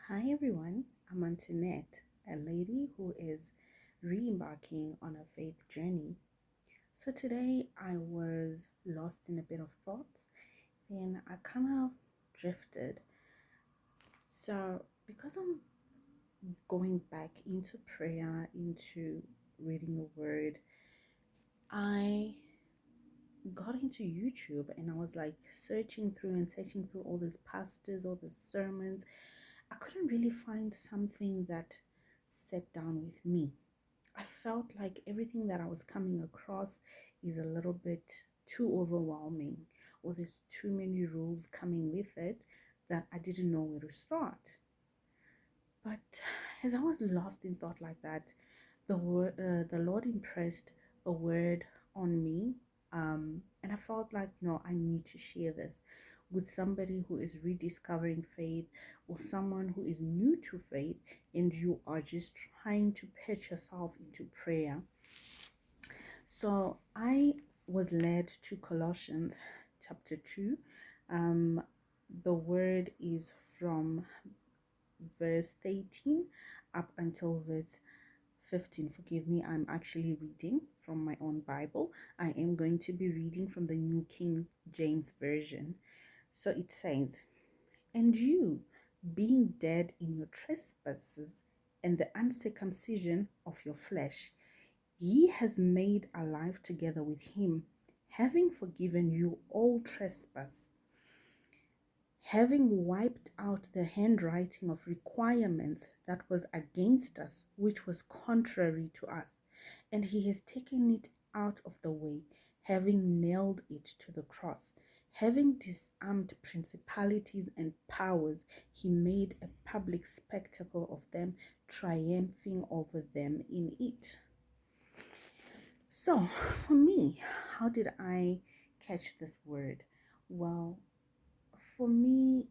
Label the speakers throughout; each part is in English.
Speaker 1: Hi everyone, I'm Antoinette, a lady who is re embarking on a faith journey. So today I was lost in a bit of thoughts, then I kind of drifted. So, because I'm going back into prayer, into reading the word, I got into YouTube and I was like searching through all these pastors, all the sermons. I couldn't really find something that sat down with me. I felt like everything that I was coming across is a little bit too overwhelming, or there's too many rules coming with it that I didn't know where to start. But as I was lost in thought like that, the Lord impressed a word on me, and I felt like no, I need to share this with somebody who is rediscovering faith, or someone who is new to faith, and you are just trying to pitch yourself into prayer. So I was led to Colossians chapter 2. Um, the word is from verse 13 up until verse 15. Forgive me, I'm actually reading from my own Bible. I am going to be reading from the New King James Version. So it says, "And you, being dead in your trespasses and the uncircumcision of your flesh, he has made alive together with him, having forgiven you all trespass, having wiped out the handwriting of requirements that was against us, which was contrary to us, and he has taken it out of the way, having nailed it to the cross. Having disarmed principalities and powers, he made a public spectacle of them, triumphing over them in it." So, for me, how did I catch this word? Well, for me,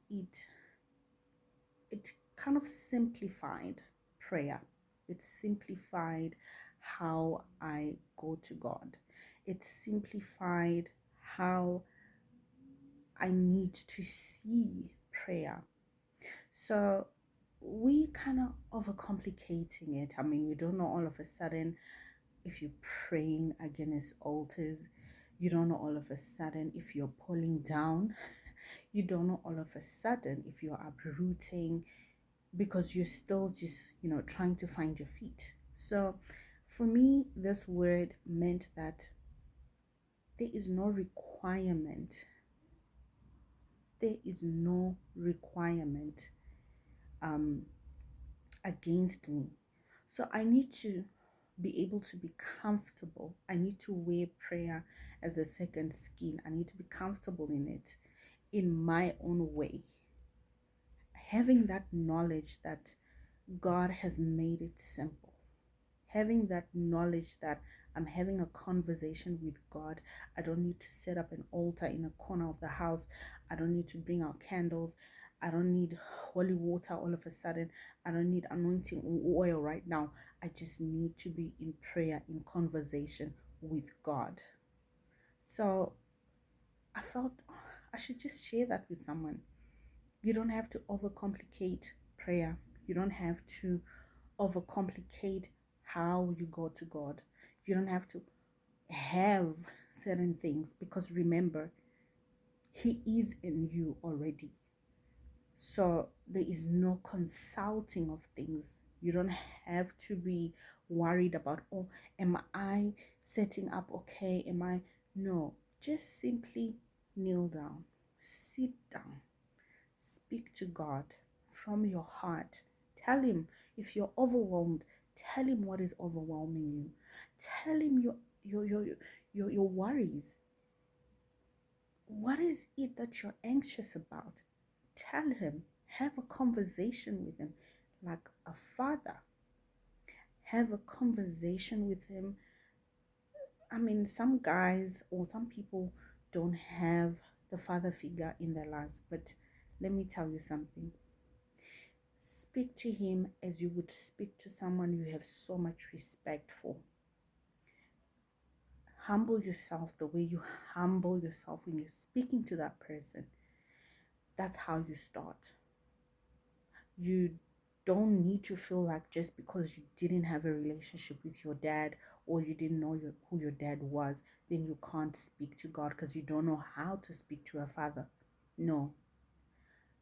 Speaker 1: it kind of simplified prayer. It simplified how I go to God. It simplified how I need to see prayer. So we kind of overcomplicating it. I mean, you don't know all of a sudden if you're praying against altars. You don't know all of a sudden if you're pulling down. You don't know all of a sudden if you're uprooting, because you're still just, trying to find your feet. So for me, this word meant that there is no requirement. There is no requirement um, against me. So I need to be able to be comfortable. I need to wear prayer as a second skin. I need to be comfortable in it in my own way. Having that knowledge that God has made it simple. Having that knowledge that I'm having a conversation with God. I don't need to set up an altar in a corner of the house. I don't need to bring out candles. I don't need holy water all of a sudden. I don't need anointing oil right now. I just need to be in prayer, in conversation with God. So I felt I should just share that with someone. You don't have to overcomplicate prayer. You don't have to overcomplicate how you go to God. You don't have to have certain things, because remember, He is in you already. So there is no consulting of things. You don't have to be worried about, oh, am I setting up okay? Am I? No, just simply kneel down, sit down, speak to God from your heart. Tell Him if you're overwhelmed. Tell Him what is overwhelming you. Tell Him your worries. What is it that you're anxious about? Tell Him. Have a conversation with Him like a father. Have a conversation with Him. I mean, some guys or some people don't have the father figure in their lives, but let me tell you something. Speak to him as you would speak to someone you have so much respect for. Humble yourself the way you humble yourself when you're speaking to that person. That's how you start. You don't need to feel like just because you didn't have a relationship with your dad, or you didn't know who your dad was, then you can't speak to God because you don't know how to speak to a father. No,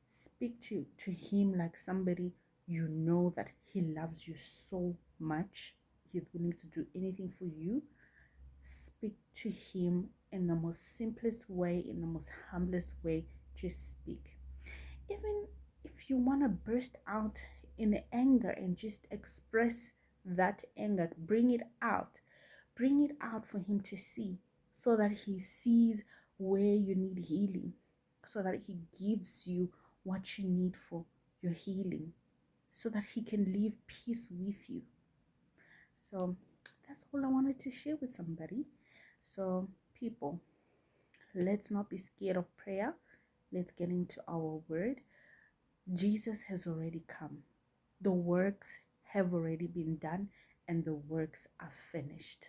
Speaker 1: speak to him like somebody you know that he loves you so much. He's willing to do anything for you. Speak to him in the most simplest way, in the most humblest way. Just speak. Even if you want to burst out in anger and just express that anger, bring it out for him to see, so that he sees where you need healing, so that he gives you what you need for your healing, so that he can leave peace with you. So that's all I wanted to share with somebody. So, people, let's not be scared of prayer. Let's get into our word. Jesus has already come. The works have already been done, and the works are finished.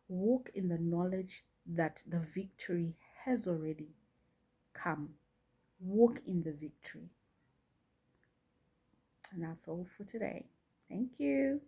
Speaker 1: Walk in the knowledge that the victory has already come. Walk in the victory. And that's all for today. Thank you.